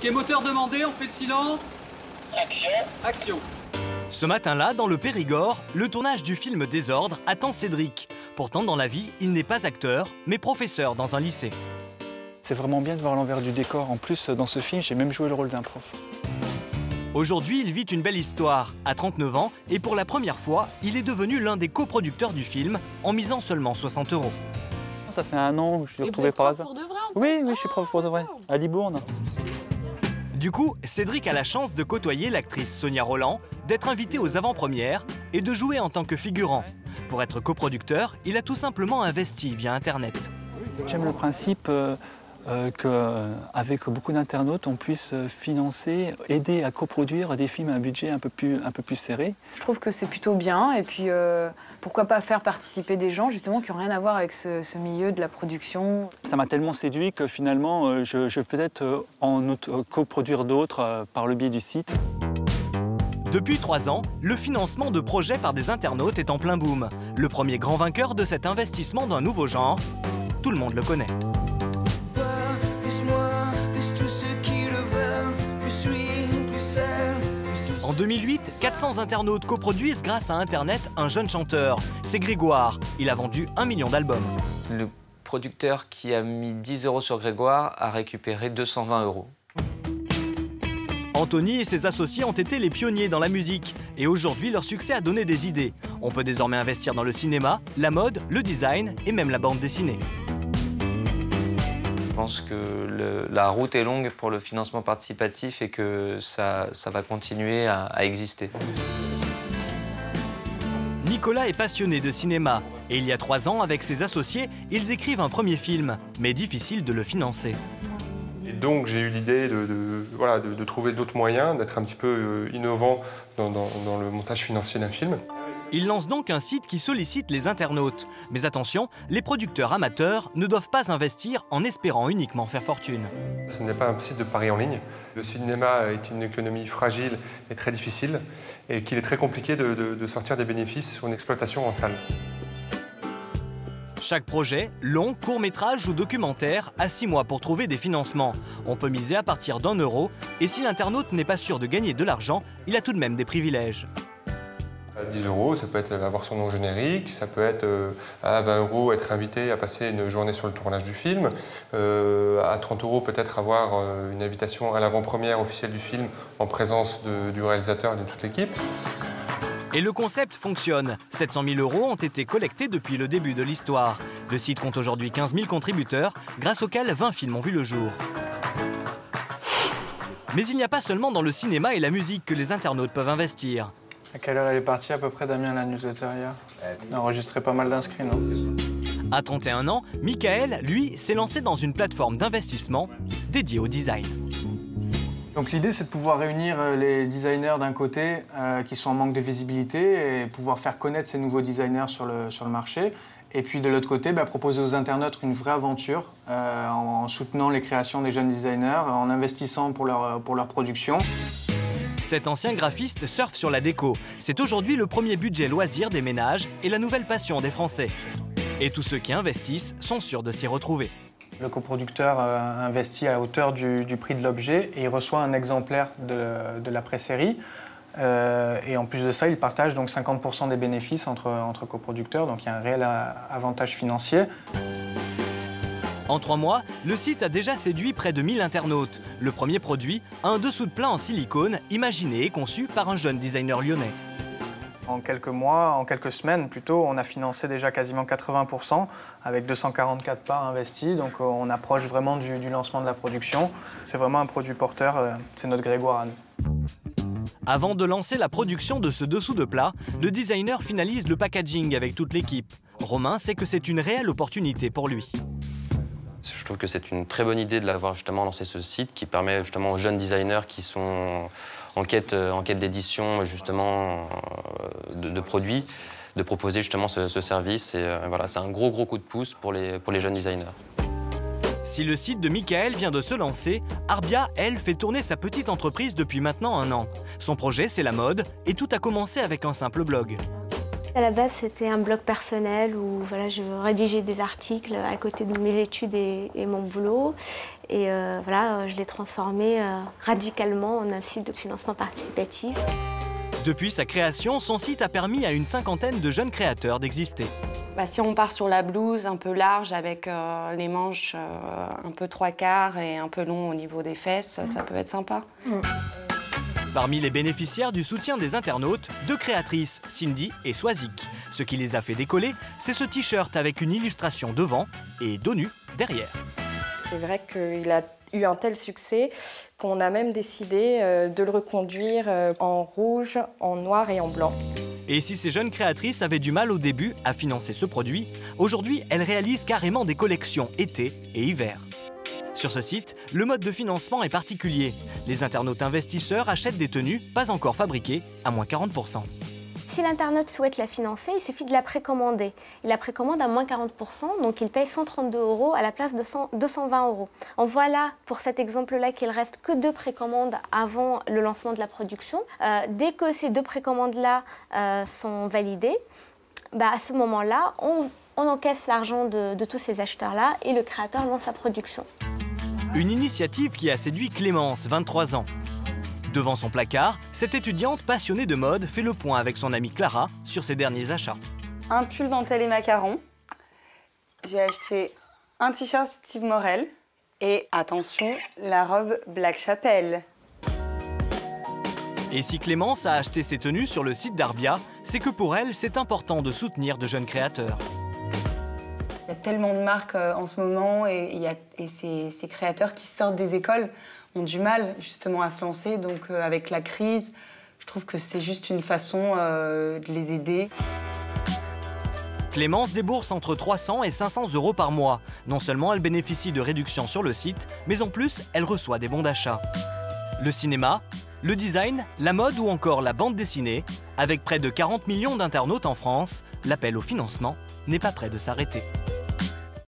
Ok, moteur demandé, on fait le silence. Action. Action. Ce matin-là, dans le Périgord, le tournage du film Désordre attend Cédric. Pourtant, dans la vie, il n'est pas acteur, mais professeur dans un lycée. C'est vraiment bien de voir l'envers du décor. En plus, dans ce film, j'ai même joué le rôle d'un prof. Aujourd'hui, il vit une belle histoire. À 39 ans, et pour la première fois, il est devenu l'un des coproducteurs du film, en misant seulement 60 €. Ça fait 1 an que je suis retrouvé par hasard. Pour de vrai, Oui, je suis prof pour de vrai, à Libourne. Du coup, Cédric a la chance de côtoyer l'actrice Sonia Rolland, d'être invité aux avant-premières et de jouer en tant que figurant. Pour être coproducteur, il a tout simplement investi via Internet. J'aime le principe qu'avec beaucoup d'internautes, on puisse financer, aider à coproduire des films à un budget un peu plus serré. Je trouve que c'est plutôt bien et puis pourquoi pas faire participer des gens justement qui n'ont rien à voir avec ce milieu de la production. Ça m'a tellement séduit que finalement, je vais peut-être coproduire d'autres par le biais du site. Depuis 3 ans, le financement de projets par des internautes est en plein boom. Le premier grand vainqueur de cet investissement d'un nouveau genre, tout le monde le connaît. En 2008, 400 internautes coproduisent grâce à Internet un jeune chanteur. C'est Grégoire. Il a vendu 1 million d'albums. Le producteur qui a mis 10 € sur Grégoire a récupéré 220 €. Anthony et ses associés ont été les pionniers dans la musique. Et aujourd'hui, leur succès a donné des idées. On peut désormais investir dans le cinéma, la mode, le design et même la bande dessinée. Je pense que la route est longue pour le financement participatif et que ça va continuer à exister. Nicolas est passionné de cinéma et il y a 3 ans, avec ses associés, ils écrivent un premier film, mais difficile de le financer. Et donc j'ai eu l'idée de trouver d'autres moyens, d'être un petit peu innovant dans le montage financier d'un film. Il lance donc un site qui sollicite les internautes. Mais attention, les producteurs amateurs ne doivent pas investir en espérant uniquement faire fortune. Ce n'est pas un site de paris en ligne. Le cinéma est une économie fragile et très difficile, et qu'il est très compliqué de sortir des bénéfices sur une exploitation en salle. Chaque projet, long, court-métrage ou documentaire, a 6 mois pour trouver des financements. On peut miser à partir d'1 €, et si l'internaute n'est pas sûr de gagner de l'argent, il a tout de même des privilèges. À 10 €, ça peut être avoir son nom générique, ça peut être à 20 € être invité à passer une journée sur le tournage du film, à 30 € peut-être avoir une invitation à l'avant-première officielle du film en présence du réalisateur et de toute l'équipe. Et le concept fonctionne. 700 000 € ont été collectés depuis le début de l'histoire. Le site compte aujourd'hui 15 000 contributeurs, grâce auxquels 20 films ont vu le jour. Mais il n'y a pas seulement dans le cinéma et la musique que les internautes peuvent investir. À quelle heure elle est partie à peu près, Damien, la newsletter hier? On a enregistré pas mal d'inscrits, non? À 31 ans, Michael, lui, s'est lancé dans une plateforme d'investissement dédiée au design. Donc l'idée, c'est de pouvoir réunir les designers d'un côté qui sont en manque de visibilité et pouvoir faire connaître ces nouveaux designers sur le marché. Et puis de l'autre côté, proposer aux internautes une vraie aventure en soutenant les créations des jeunes designers, en investissant pour leur production. Cet ancien graphiste surfe sur la déco. C'est aujourd'hui le premier budget loisir des ménages et la nouvelle passion des Français. Et tous ceux qui investissent sont sûrs de s'y retrouver. Le coproducteur investit à hauteur du prix de l'objet et il reçoit un exemplaire de la pré-série. Et en plus de ça, il partage donc 50% des bénéfices entre coproducteurs, donc il y a un réel avantage financier. En 3 mois, le site a déjà séduit près de 1000 internautes. Le premier produit, un dessous de plat en silicone, imaginé et conçu par un jeune designer lyonnais. En quelques mois, en quelques semaines plutôt, on a financé déjà quasiment 80% avec 244 parts investies. Donc on approche vraiment du lancement de la production. C'est vraiment un produit porteur, c'est notre Grégoire à nous. Avant de lancer la production de ce dessous de plat, le designer finalise le packaging avec toute l'équipe. Romain sait que c'est une réelle opportunité pour lui. Je trouve que c'est une très bonne idée de l'avoir justement lancé ce site qui permet justement aux jeunes designers qui sont en quête d'édition justement de produits, de proposer justement ce service. Et voilà, c'est un gros coup de pouce pour les jeunes designers. Si le site de Michael vient de se lancer, Arbia, elle, fait tourner sa petite entreprise depuis maintenant 1 an. Son projet, c'est la mode, et tout a commencé avec un simple blog. À la base, c'était un blog personnel où voilà, je rédigeais des articles à côté de mes études et mon boulot. Et voilà, je l'ai transformé radicalement en un site de financement participatif. Depuis sa création, son site a permis à une 50aine de jeunes créateurs d'exister. Si on part sur la blouse un peu large avec les manches un peu 3/4 et un peu long au niveau des fesses, ça peut être sympa. Parmi les bénéficiaires du soutien des internautes, 2 créatrices, Cindy et Swazik. Ce qui les a fait décoller, c'est ce t-shirt avec une illustration devant et dos nu derrière. C'est vrai qu'il a eu un tel succès qu'on a même décidé de le reconduire en rouge, en noir et en blanc. Et si ces jeunes créatrices avaient du mal au début à financer ce produit, aujourd'hui, elles réalisent carrément des collections été et hiver. Sur ce site, le mode de financement est particulier. Les internautes investisseurs achètent des tenues pas encore fabriquées à moins 40%. Si l'internaute souhaite la financer, il suffit de la précommander. Il la précommande à moins 40%, donc il paye 132 € à la place de 220 €. En voilà, pour cet exemple-là, qu'il ne reste que 2 précommandes avant le lancement de la production. Dès que ces 2 précommandes-là sont validées, à ce moment-là, on encaisse l'argent de tous ces acheteurs-là et le créateur lance sa production. Une initiative qui a séduit Clémence, 23 ans. Devant son placard, cette étudiante passionnée de mode fait le point avec son amie Clara sur ses derniers achats. Un pull dentelle et macaron. J'ai acheté un t-shirt Steve Morel et, attention, la robe Black Chapel. Et si Clémence a acheté ses tenues sur le site d'Arbia, c'est que pour elle, c'est important de soutenir de jeunes créateurs. Il y a tellement de marques en ce moment et ces créateurs qui sortent des écoles ont du mal justement à se lancer. Donc avec la crise, je trouve que c'est juste une façon de les aider. Clémence débourse entre 300 et 500 € par mois. Non seulement elle bénéficie de réductions sur le site, mais en plus, elle reçoit des bons d'achat. Le cinéma, le design, la mode ou encore la bande dessinée, avec près de 40 millions d'internautes en France, l'appel au financement n'est pas près de s'arrêter.